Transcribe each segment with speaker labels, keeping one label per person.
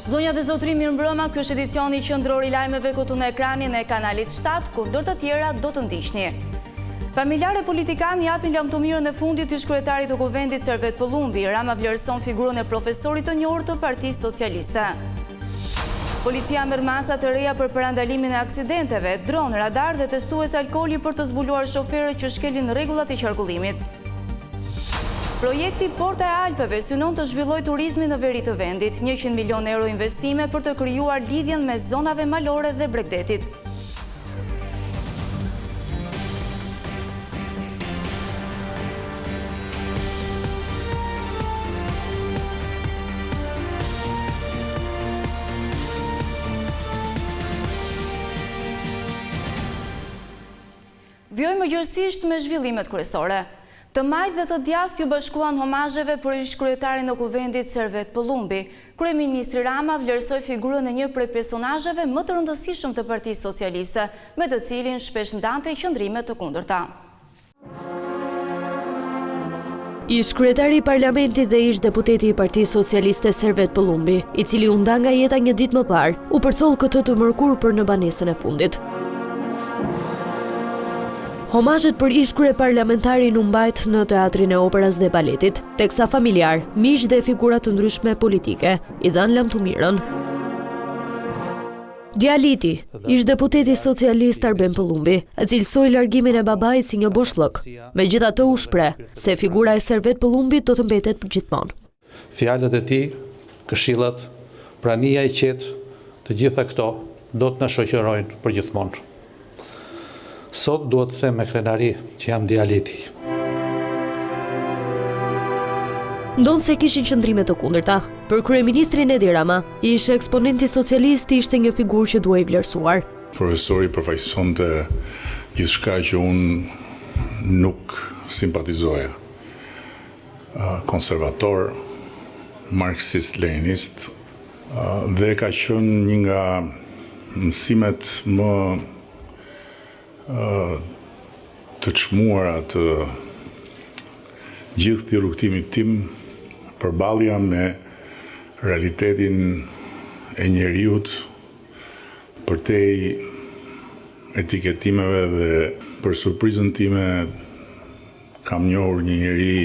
Speaker 1: Zonja dhe zotri, mirëmbrëma, ky është edicioni qendror I lajmeve këtu në ekranin e kanalit 7, ku ndër të tjera do të ndiqni. Familjarë e politikan japin lamëtumirën e fundit ish kryetarit të kuvendit Servet Pëllumbi. Rama vlerëson figurën e profesorit të njohur të Partisë Socialiste. Policia merr masa të reja për parandalimin e aksidenteve, dron, radar dhe testues alkooli për të zbuluar shoferët që shkelin rregullat e qarkullimit. Projekti Porta e Alpeve synon të zhvillojë turizmin në veri të vendit, 100 milion euro investime për të krijuar lidhjen mes zonave malore dhe Bregdetit. Vjojmë gjërësisht me zhvillimet kryesore. Të majtë dhe të djathtë ju bashkuan homazheve për ish kryetarin e kuvendit Servet Pëllumbi. Kryeministri Rama vlerësoi figurën e një prej personazheve më të rëndësishëm të Partisë Socialiste, me të cilin shpesh ndante qëndrime të kundërta.
Speaker 2: Ish kryetari I Parlamentit dhe ish deputeti I Partisë Socialiste Servet Pëllumbi, I cili u nda nga jeta një ditë më parë, u përcoll këtë të mërkur për në banesën e fundit. Homazhet për ish kryeparlamentarin u mbajt në Teatrin e Operës dhe Baletit, teksa familjar, miq dhe figura të ndryshme politike I dhanë lamëtumirën. Djali I tij, ish deputeti socialist Arben Pëllumbi, e cilësoi largimin e babait si një boshllëk. Megjithatë u shpreh se figura e Servet Pëllumbit do të mbetet për gjithmonë.
Speaker 3: Fjalët e tij, këshillat, prania e qetë, të gjitha këto do të na shoqërojnë për gjithmonë. Sot duhet të them me krenari që jam djali I tij.
Speaker 2: Ndonë se kishin qëndrime të kundërta. Për kryeministrin Edi Rama, ish eksponenti socialist ishte një figurë që duhej vlerësuar.
Speaker 4: Profesori përfaqësonte gjithçka që unë nuk simpatizoja. Konservator, marksist-leninist, dhe ka qenë një nga mësimet më të çmuara të gjithë të rrugtimit tim përballja me realitetin e njeriut përtej etiketimeve dhe për surprizën time kam njohur një njeri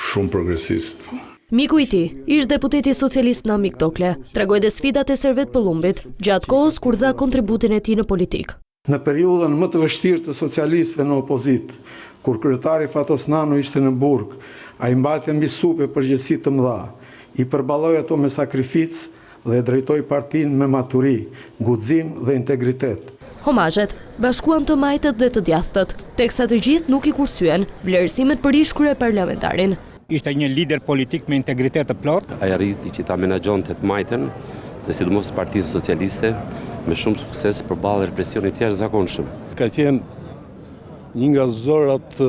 Speaker 4: shumë progresist.
Speaker 2: Miku I tij, ish deputeti socialist Namik Tokle, tregoi dhe sfidat e Servet Pëllumbit gjatë kohës kur dha kontributin e tij në politikë.
Speaker 5: Në periudhën më të vështirë të socialistëve në opozit, kur kryetari Fatos Nano ishte në burg, ai mbajti mbi supe përgjegjësi të mëdha, I përballoi ato me sakrificë dhe drejtoi partinë me maturi, guxim dhe integritet.
Speaker 2: Homazhet bashkuan të majtët dhe të djathtët, teksa të gjithë nuk I kursyen vlerësimet për ish kryeparlamentarin.
Speaker 6: Ishte një lider politik me integritet të plot.
Speaker 7: Ai arriti që ta menaxhonte të majtën dhe sidomos Partisë Socialiste me shumë sukses përballë represionit të jashtëzakonshëm.
Speaker 8: Ka qenë një nga zërat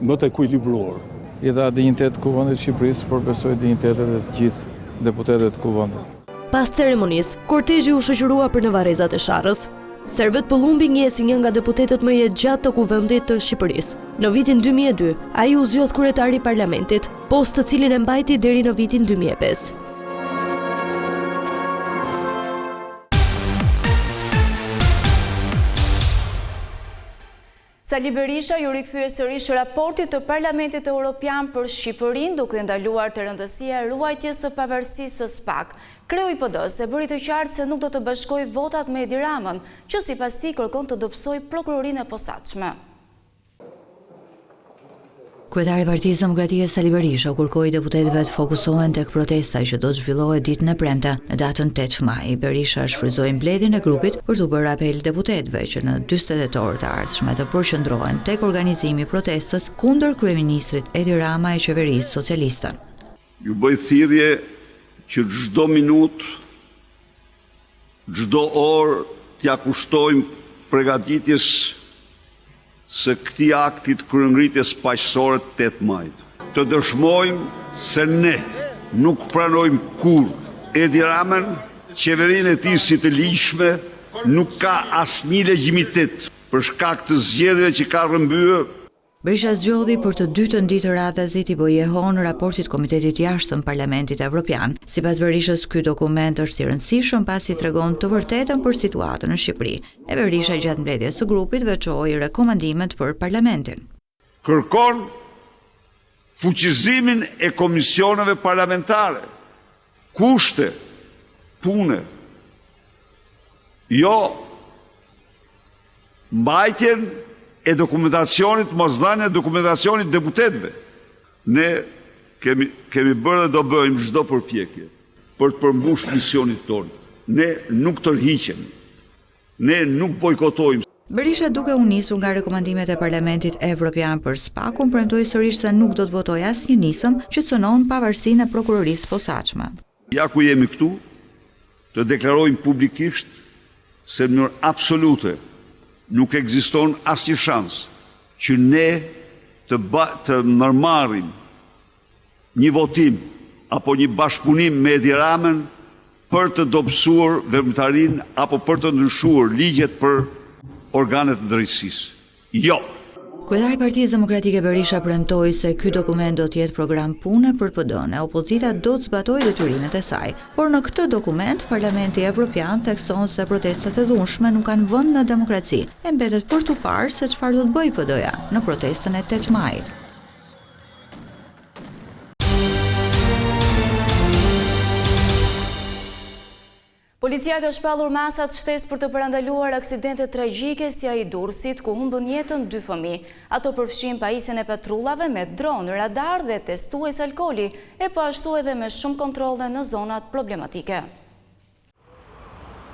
Speaker 8: më të ekuilibruar.
Speaker 9: I dha dinjitet kuvendit të Shqipërisë, por besoj dinjitetet e të gjithë deputetët të kuvendit.
Speaker 2: Pas ceremonisë, kortezhi u shoqërua për në varrezat e Sharrës. Servet Pëllumbi njihet si një nga deputetët më jetëgjatë të kuvendit të Shqipërisë. Në vitin 2002, ai u zgjodh kryetari I Parlamentit, postë të cilin e mbajti deri në vitin 2005.
Speaker 1: Sali Berisha ju rikthye sërish raportit të Parlamentit Evropian për Shqipërinë, duke ndaluar të rëndësia e ruajtjes së pavarësisë së SPAK. Kreu I PD-s e bëri të qartë se nuk do të bashkojë votat me Edi Ramën, që sipas tij kërkon të dobësojë prokurorinë e posaçme.
Speaker 10: Kryetari I Partisë Demokratike Sali Berisha kërkoi deputetëve të fokusohen tek protesta që do të zhvillohet ditën e premte në datën 8 maj. Berisha shfrytzoi mbledhjen e grupit për të bërë apel deputetëve që në 40 orë të ardhshme të përqendrohen tek organizimi I protestës kundër kryeministrit Edi Rama e qeverisë socialiste.
Speaker 11: Ju bëj thirrje që çdo minutë, çdo orë t'ja kushtojmë përgatitjes së këtij aktit kryengritjes paqësore 8 majit. Të dëshmojmë se ne nuk pranojmë kurrë Edi Ramën, qeverinë e tij si të ligjshme, nuk ka asnjë legjitimitet për shkak të zgjedhjeve që ka rrëmbyer
Speaker 10: Berisha zgjodhi për të dytën ditë radhazit i bëjehon raportit Komitetit Jashtëm Parlamentit Evropian. Sipas Berishës, ky dokument është i rëndësishëm pasi tregon të vërtetën për situatën në Shqipëri. E Berisha gjatë mbledhjes së grupit veçoi rekomandimet për Parlamentin.
Speaker 11: Kërkon fuqizimin e komisioneve parlamentare, kushte, pune, jo mbajtjen e dokumentacionit, mosdhënien e dokumentacionit deputetëve. Ne kemi bërë dhe do bëjmë çdo përpjekje për të përmbushur misionin tonë. Ne nuk tërhiqemi. Ne nuk bojkotojmë.
Speaker 10: Berisha, duke u nisur nga rekomandimet e Parlamentit Evropian për SPAK-un, premtoi sërish se nuk do të votojë asnjë nisëm që cënon pavarësinë e prokurorisë posaçme.
Speaker 11: Ja ku jemi këtu, të deklarojmë publikisht se në mënyrë absolute nuk ekziston asnjë shans që ne të ndërmarrim një votim apo një bashkëpunim me Edi Ramën për të dobësuar veprimtarinë apo për të ndryshuar ligjet për organet të drejtësisë. Jo.
Speaker 10: Kryetari i Partisë Demokratike Berisha premtoi se ky dokument do të jetë program pune për PD-n e opozita do të zbatojë detyrimet e saj. Por në këtë dokument Parlamenti Evropian thekson se protestat e dhunshme nuk kanë vend në demokraci. E mbetet për tu parë se çfarë do të bëjë PD-ja në protestën e 8 majit.
Speaker 1: Policia ka shpallur masat shtesë për të parandaluar aksidente tragjike si ai i Durrësit, ku humbën jetën 2 fëmijë. Ato përfshin pajisjen e patrullave me dron, radar dhe testues alkooli, e po ashtu edhe me shumë kontrolle në zonat problematike.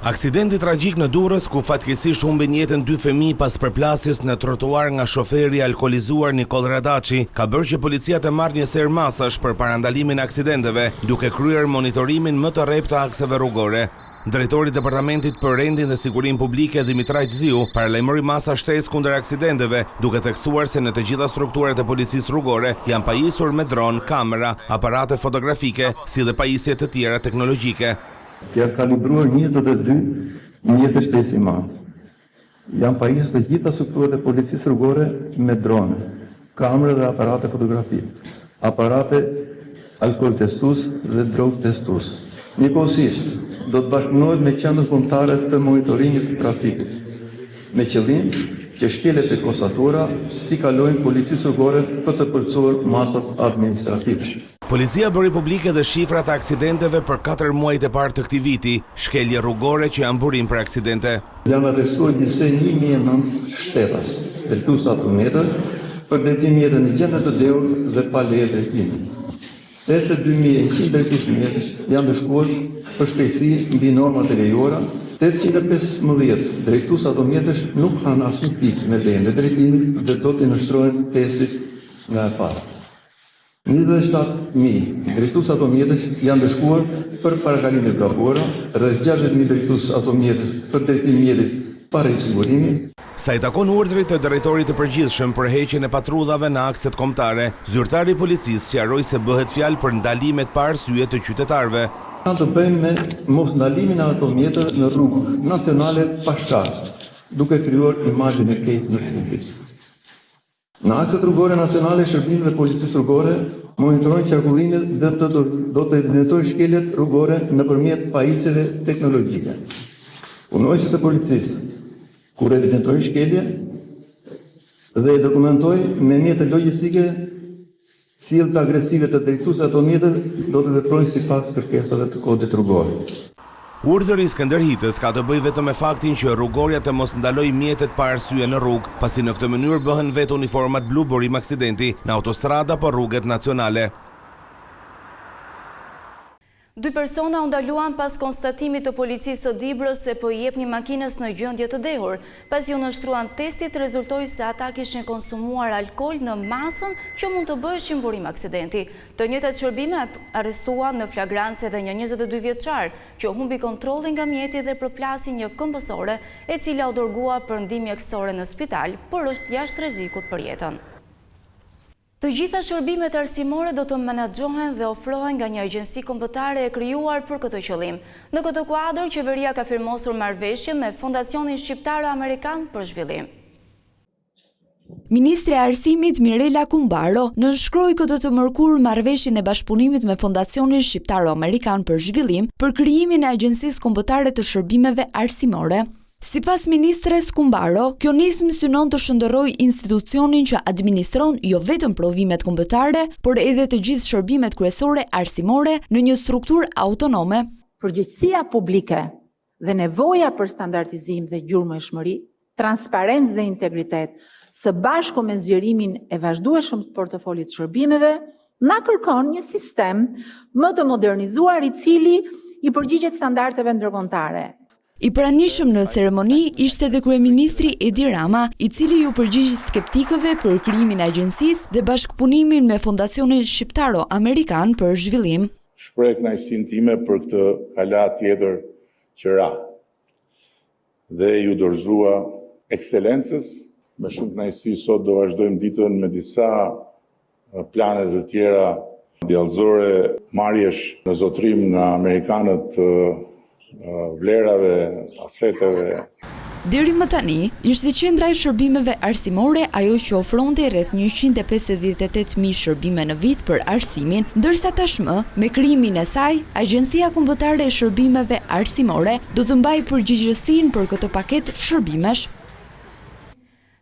Speaker 12: Aksidenti tragjik në Durrës, ku fatkeqësisht humbën jetën 2 fëmijë pas përplasjes në trotuar nga shoferi alkoolizuar Nikol Radaçi, ka bërë që policia të marrë një serë masash për parandalimin e aksidenteve, duke kryer monitorimin më të rreptë të akseve rrugore. Drejtori i Departamentit për Rendin dhe Sigurinë Publike Dimitraj Ziu paralajmëroi masa shtesë kundër aksidenteve, duke theksuar se në të gjitha strukturat e policisë rrugore janë pajisur me dron, kamera, aparate fotografike, si dhe pajisje të tjera teknologjike.
Speaker 13: Janë kalibruar 22 mjete shtesë mas. Janë pajisur të gjitha strukturat e policisë rrugore me drone, kamera dhe aparate fotografike, aparate alkool testues dhe drog testues. Njëkohësisht do të bashkëpunohet me qendrën kombëtare të monitorimit të trafikut, me qëllim që shkelet e kosatura t'i kalojnë policisë rrugore për të përcjellur masat administrative.
Speaker 12: Policia bëri publike dhe shifrat e aksidenteve për 4 muajt e parë të këtij viti, shkelje rrugore që janë burim për aksidente.
Speaker 13: Janë arrestuar njëse 1009 shtetas, drejtues autometër, për drejtim mjetën në gjendje të dhëur dhe pa leje drejtimi. 82.100 drejtues mjetësh janë dëshkuar për shpejtësi mbi normat e lejuara, 815 drejtues autometësh nuk kanë asnjë pikë me lejen e drejtimit dhe do të nështrohen testit nga e para. 27.000 drejtues autometësh janë dëshkuar për parakalime të gabuara, rreth 60.000 drejtues autometësh për drejtim mjetit pa sigurimi.
Speaker 12: Sa i takon urdhrit të drejtorit të përgjithshëm për heqjen e patrullave në akset kombëtare, zyrtari i policisë sqaroi se bëhet fjalë për ndalimet pa arsye të qytetarëve.
Speaker 13: Kanë të bëjmë me mos ndalimin e autometër në rrugë nacionale pa shkak, duke krijuar imazhin e keq në publik. Në akset rrugore nacionale, shërbimi dhe policisë rrugore monitorojnë qarkullimin dhe do të evidentojnë shkeljet rrugore nëpërmjet pajisjeve teknologjike. Punojësit e policisë, kur evidentojnë shkelje dhe e dokumentojnë me mjete logjistike, sjelljet agresive të drejtuesve autometër do të veprojnë sipas kërkesave të kodit rrugor.
Speaker 12: Urdhri i Skënder Hitës ka të bëjë vetëm me faktin që rrugorja të mos ndalojë mjetet pa arsye në rrugë, pasi në këtë mënyrë bëhen vetë uniformat blu burim aksidenti në autostrada apo rrugët nacionale.
Speaker 1: 2 persona u ndaluan pas konstatimit të policisë së Dibrës se po i jep një makinës në gjendje të dehur. Pasi u nështruan testit, rezultoi se ata kishin konsumuar alkool në masën që mund të bëheshin burim aksidenti. Të njëjtat shërbime arrestuan në flagrancë edhe një 22 vjeçar që humbi kontrollin nga mjeti dhe përplasi një këmbësore, e cila u dërgua për ndihmë mjekësore në spital, por është jashtë rrezikut për jetën. Të gjitha shërbimet arsimore do të menaxhohen dhe ofrohen nga një agjenci kombëtare e krijuar për këtë qëllim. Në këtë kuadër, qeveria ka firmosur marrëveshje me Fondacionin Shqiptar-Amerikan për Zhvillim. Ministri e Arsimit Mirela Kumbaro nënshkroi këtë të mërkurë marrëveshjen e bashkëpunimit me Fondacionin Shqiptaro-Amerikan për Zhvillim për krijimin e Agjencisë Kombëtare të Shërbimeve Arsimore. Sipas ministres Kumbaro, kjo nismë synon të shndërrojë institucionin që administron jo vetëm provimet kombëtare, por edhe të gjithë shërbimet kryesore arsimore në një strukturë autonome.
Speaker 14: Përgjegjësia publike dhe nevoja për standardizim dhe gjurmëshmëri, transparencë dhe integritet, së bashku me zgjerimin e vazhdueshëm të portofolit shërbimeve, na kërkon një sistem më të modernizuar i cili i përgjigjet standardeve ndërkombëtare.
Speaker 1: I pranishëm në ceremoni ishte edhe kryeministri Edi Rama, i cili ju përgjigj skeptikëve për krijimin e agjencisë dhe bashkëpunimin me Fondacionin Shqiptaro-Amerikan për Zhvillim.
Speaker 4: Shpreh kënaqësinë time për këtë kala tjetër që ra dhe ju dorëzua ekselencës. Me shumë kënaqësi sot do vazhdojmë ditën me disa plane të tjera djallëzore, marrjesh në zotrim nga amerikanët vlerave, aseteve.
Speaker 1: Deri më tani, ishte qendra e shërbimeve arsimore ajo që ofronte rreth 158.000 shërbime në vit për arsimin, ndërsa tashmë, me krijimin e saj, Agjencia Kombëtare e Shërbimeve Arsimore do të mbajë përgjegjësinë për këtë paketë shërbimesh.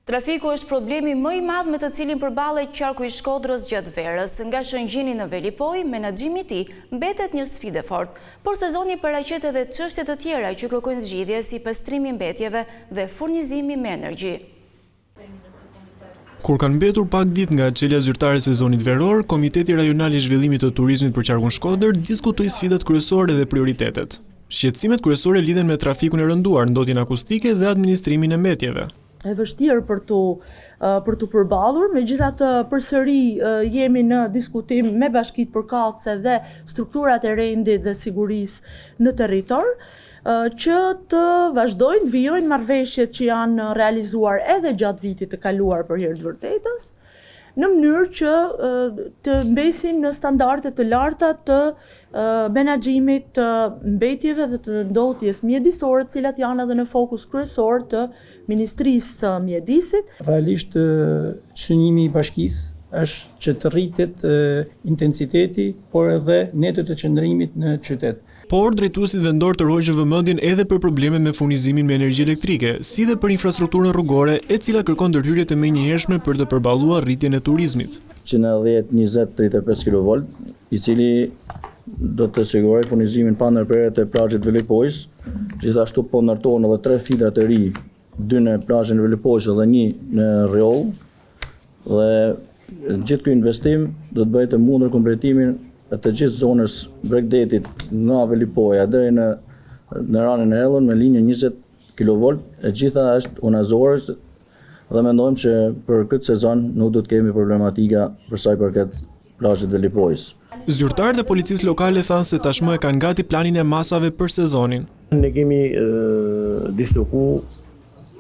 Speaker 1: Trafiku është problemi më i madh me të cilin përballet qarku i Shkodrës gjatë verës. Nga shëngjini në Velipoj, menaxhimi i tij mbetet një sfidë fort, por sezoni paraqet edhe çështje të tjera që kërkojnë zgjidhje si pastrimi i mbetjeve dhe furnizimi me energji.
Speaker 15: Kur kanë mbetur pak ditë nga çelja zyrtare e sezonit veror, Komiteti Rajonal i Zhvillimit të Turizmit për qarkun Shkodër diskutoi sfidat kryesore dhe prioritetet. Shqetësimet kryesore lidhen me trafikun e rënduar, ndotjen akustike dhe administrimin e mbetjeve.
Speaker 16: E vështirë për të përballur, megjithatë përsëri jemi në diskutim me bashkitë përkatëse dhe strukturat e rendit dhe sigurisë në territor, që të vazhdojnë të vijojnë marrëveshjet që janë realizuar edhe gjatë vitit të kaluar për hir të vërtetës, në mënyrë që të mbesin në standarde të larta të menaxhimit të mbetjeve dhe të ndotjes mjedisore, të cilat janë edhe në fokus kryesor të Ministrisë së Mjedisit.
Speaker 17: Realisht çnimi i bashkisë është që të rritet intensiteti, por edhe netet e qëndrimit në qytet.
Speaker 15: Por drejtuesit vendor tërhoqën vëmendjen edhe për problemet me furnizimin me energji elektrike, si dhe për infrastrukturën rrugore, e cila kërkon ndërhyrje të menjëhershme për të përballuar rritjen e turizmit.
Speaker 17: 110, 20, 35 kV, i cili do të sigurojë furnizimin pa ndërprerje të plazhit Velipojës, gjithashtu po ndërtohen edhe 3 fidra të ri, 2 në plazhin Velipojës dhe 1 në Rreoll, dhe gjithë ky investim do të bëjë të mundur kompletimin të gjithë zonës Bregdetit nga Velipoja deri në ranën e Ellën me linjë 20 kV, e gjitha është unazore dhe mendojmë që për këtë sezon nuk do të kemi problematika për sa i përket plazhit Velipojës.
Speaker 15: Zyrtarët e policisë lokale thanë se tashmë e kanë gati planin e masave për sezonin.
Speaker 18: Ne kemi disloku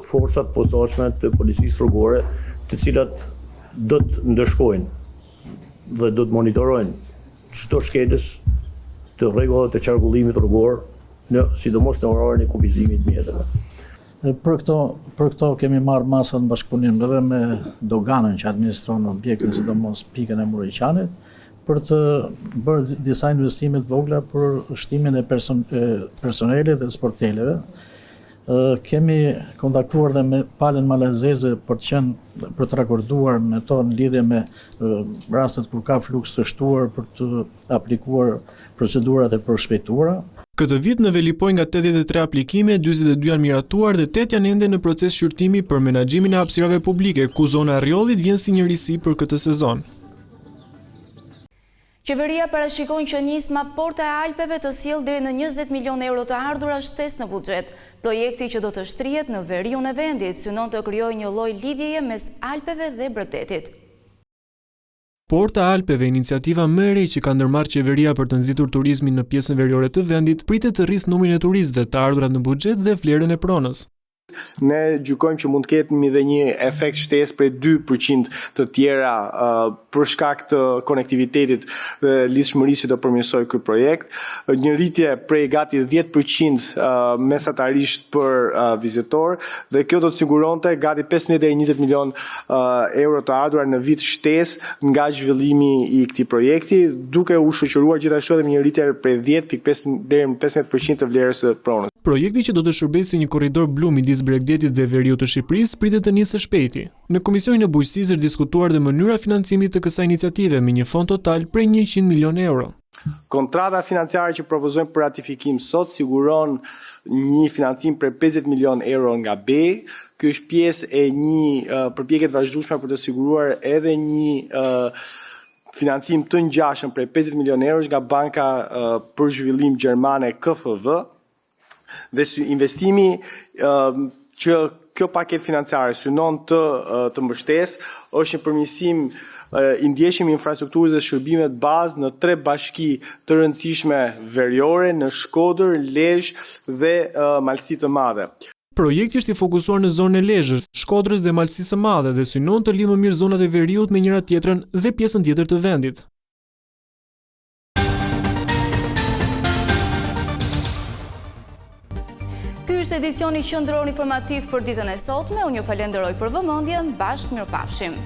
Speaker 18: forcat posaçme të policisë rrugore, të cilat do të ndërshkojnë dhe do të monitorojnë çdo shkelës të rregullat të qarkullimit rrugor, sidomos në orarin e kufizimit të mjeteve.
Speaker 17: Për këto kemi marrë masa në bashkëpunim edhe me doganën që administron objektin, sidomos pikën e Murriqanit, për të bërë disa investime të vogla për shtimin e personelit dhe sporteleve. Kemi kontaktuar dhe me palën malazeze për të rakorduar me to në lidhje me rastet kur ka fluks të shtuar për të aplikuar procedurat e përshpejtuara.
Speaker 15: Këtë vit në Velipoj nga 83 aplikime, 42 janë miratuar dhe 8 janë ende në proces shqyrtimi për menaxhimin e hapësirave publike, ku zona e Rriollit vjen si një risi për këtë sezon.
Speaker 1: Qeveria parashikon që nisma Porta e Alpeve të sjellë deri në 20 milion euro të ardhura shtesë në buxhet. Projekti që do të shtrihet në veriun e vendit synon të krijojë një lloj lidhjeje mes Alpeve dhe Bregdetit.
Speaker 15: Porta e Alpeve, iniciativa më e re që ka ndërmarrë qeveria për të nxitur turizmin në pjesën veriore të vendit, pritet të rrisë numrin e turistëve, të ardhurat në buxhet dhe vlerën e pronës.
Speaker 19: Ne gjykojmë që mund të ketë dhe një efekt shtesë prej 2% të tjera për shkak të konektivitetit dhe lidhshmërisë që do përmirësoj ky projekt. Një rritje prej gati 10% mesatarisht për vizitor dhe kjo do të siguronte gati 15 deri 20 milion euro të ardhurar në vit shtesë nga zhvillimi i këtij projekti, duke u shoqëruar gjithashtu edhe me një rritje prej 10.5 deri në 15% të vlerës së pronës.
Speaker 15: Projekti që do të shërbejë si një korridor blu midis Bregdetit dhe Veriut të Shqipërisë pritet të nisë së shpejti. Në Komisionin e Bujqësisë është diskutuar dhe mënyra financimit të kësaj iniciative me një fond total prej 100 milion euro.
Speaker 19: Kontrata financiare që propozojmë për ratifikim sot siguron një financim për 50 milion euro nga BEI. Ky është pjesë e një përpjekje të vazhdueshme për të siguruar edhe një financim të ngjashëm për 50 milion euro nga Banka për Zhvillim Gjermane KFW. Dhe investimi që kjo paket financiare synon të mbështesë është një përmirësim i ndjeshëm i infrastrukturës dhe shërbimeve të bazë në 3 bashki të rëndësishme veriore në Shkodër, Lezhë dhe Malësi të Madhe.
Speaker 15: Projekti është i fokusuar në zonën e Lezhës, Shkodrës dhe Malësisë së Madhe dhe synon të lidhë më mirë zonat e Veriut me njëra tjetrën dhe pjesën tjetër të vendit.
Speaker 1: Ky është edicioni qendror informativ për ditën e sotme. Unë ju falenderoj për vëmendjen. Bashkë mirupafshim.